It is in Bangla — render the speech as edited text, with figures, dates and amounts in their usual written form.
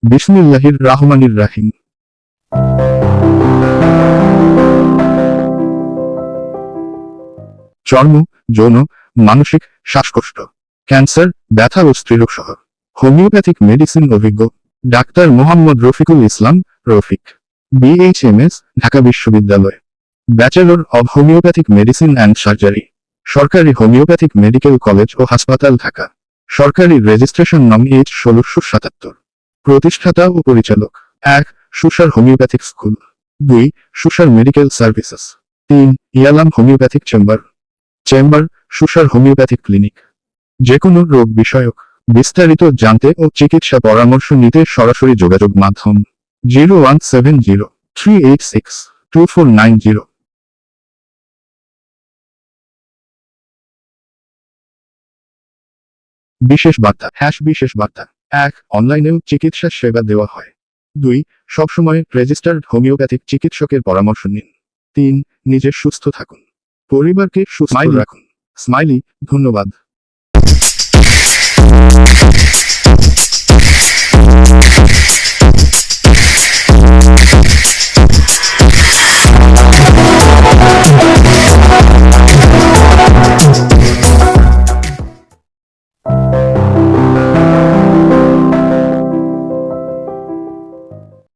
বিসমিল্লাহির রাহমানির রাহিম। চর্ম, যৌন, মানসিক, শ্বাসকষ্ট, ক্যান্সার, ব্যথা ও স্ত্রীরোগ সহ হোমিওপ্যাথিক মেডিসিন অভিজ্ঞ ডাক্তার মোহাম্মদ রফিকুল ইসলাম, রফিক, BHMS, ঢাকা বিশ্ববিদ্যালয়, bachelor of homeopathic medicine and surgery, সরকারি হোমিওপ্যাথিক মেডিকেল কলেজ ও হাসপাতাল ঢাকা, সরকারি রেজিস্ট্রেশন নং H 1677, প্রতিষ্ঠাতা ও পরিচালক 1. সুসার homeopathic school, 2. সুসার medical services, 3. ইয়ালাম homeopathic chamber, সুসার homeopathic clinic. যে কোনো রোগ বিষয়ক বিস্তারিত জানতে ও চিকিৎসা পরামর্শ নিতে সরাসরি যোগাযোগ মাধ্যম 0170-386-2490। বিশেষ বার্তা বিশেষ বার্তা 1. অনলাইনেও চিকিৎসা সেবা দেওয়া হয়। 2. সবসময় রেজিস্টার্ড হোমিওপ্যাথিক চিকিৎসকের পরামর্শ নিন। 3. নিজে সুস্থ থাকুন, পরিবারকে সুস্থ রাখুন। স্মাইলি, ধন্যবাদ।